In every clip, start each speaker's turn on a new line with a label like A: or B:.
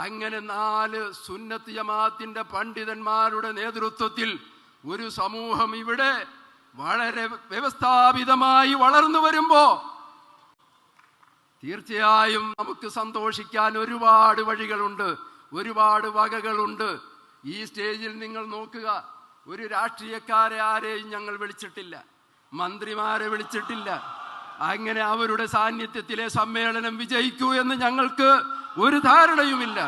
A: അങ്ങനെ 4 സുന്നത്ത് ജമാഅത്തിന്റെ പണ്ഡിതന്മാരുടെ നേതൃത്വത്തിൽ ഒരു സമൂഹം ഇവിടെ വളരെ വ്യവസ്ഥാപിതമായി വളർന്നു വരുമ്പോ തീർച്ചയായും നമുക്ക് സന്തോഷിക്കാൻ ഒരുപാട് വഴികളുണ്ട്, ഒരുപാട് വകകളുണ്ട്. ഈ സ്റ്റേജിൽ നിങ്ങൾ നോക്കുക, ഒരു രാഷ്ട്രീയക്കാരെ ആരെയും ഞങ്ങൾ വിളിച്ചിട്ടില്ല, മന്ത്രിമാരെ വിളിച്ചിട്ടില്ല. അങ്ങനെ അവരുടെ സാന്നിധ്യത്തിലെ സമ്മേളനം വിജയിക്കൂ എന്ന് ഞങ്ങൾക്ക് ഒരു ധാരണയുമില്ല.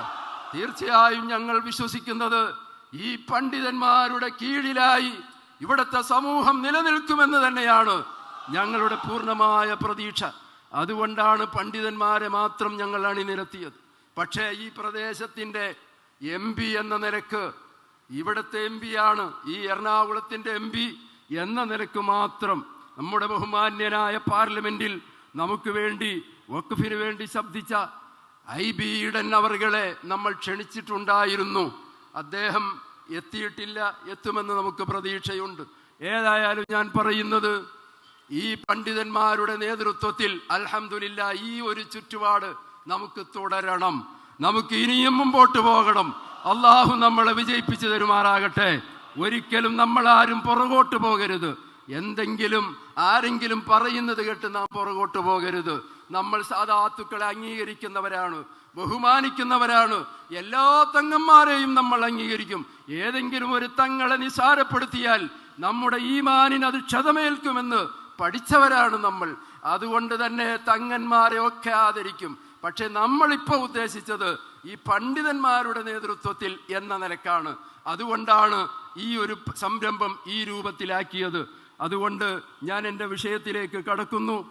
A: തീർച്ചയായും ഞങ്ങൾ വിശ്വസിക്കുന്നത് ഈ പണ്ഡിതന്മാരുടെ കീഴിലായി ഇവിടുത്തെ സമൂഹം നിലനിൽക്കുമെന്ന് തന്നെയാണ് ഞങ്ങളുടെ പൂർണ്ണമായ പ്രതീക്ഷ. അതുകൊണ്ടാണ് പണ്ഡിതന്മാരെ മാത്രം ഞങ്ങൾ അണിനിരത്തിയത്. പക്ഷേ ഈ പ്രദേശത്തിൻ്റെ MP എന്ന നിലക്ക്, ഇവിടുത്തെ MP ആണ്, ഈ എറണാകുളത്തിൻ്റെ MP എന്ന നിലക്ക് മാത്രം നമ്മുടെ ബഹുമാന്യനായ പാർലമെന്റിൽ നമുക്ക് വേണ്ടി വഖഫിന് വേണ്ടി ശബ്ദിച്ച IB ഈഡൻ അവറുകളെ നമ്മൾ ക്ഷണിച്ചിട്ടുണ്ടായിരുന്നു. അദ്ദേഹം എത്തിയിട്ടില്ല, എത്തുമെന്ന് നമുക്ക് പ്രതീക്ഷയുണ്ട്. ഏതായാലും ഞാൻ പറയുന്നത്, ഈ പണ്ഡിതന്മാരുടെ നേതൃത്വത്തിൽ അൽഹംദുലില്ലാ ഈ ഒരു ചുറ്റുപാട് നമുക്ക് തുടരണം, നമുക്ക് ഇനിയും മുമ്പോട്ട് പോകണം. അള്ളാഹു നമ്മളെ വിജയിപ്പിച്ചു തരുമാറാകട്ടെ. ഒരിക്കലും നമ്മൾ ആരും പുറകോട്ട് പോകരുത്. എന്തെങ്കിലും ആരെങ്കിലും പറയുന്നത് കേട്ട് നാം പുറകോട്ട് പോകരുത്. നമ്മൾ സാദാത്തുക്കളെ അംഗീകരിക്കുന്നവരാണ്, ബഹുമാനിക്കുന്നവരാണ്. എല്ലാ തങ്ങന്മാരെയും നമ്മൾ അംഗീകരിക്കും. ഏതെങ്കിലും ഒരു തങ്ങളെ നിസാരപ്പെടുത്തിയാൽ നമ്മുടെ ഈമാനിന് അത് ക്ഷതമേൽക്കുമെന്ന് പഠിച്ചവരാണ് നമ്മൾ. അതുകൊണ്ട് തന്നെ തങ്ങന്മാരെ ഒക്കെ ആദരിക്കും. പക്ഷെ നമ്മളിപ്പോൾ ഉദ്ദേശിച്ചത് ഈ പണ്ഡിതന്മാരുടെ നേതൃത്വത്തിൽ എന്ന നിലക്കാണ്. അതുകൊണ്ടാണ് ഈ ഒരു സംരംഭം ഈ രൂപത്തിലാക്കിയത്. അതുകൊണ്ട് ഞാൻ എൻ്റെ വിഷയത്തിലേക്ക് കടക്കുന്നു.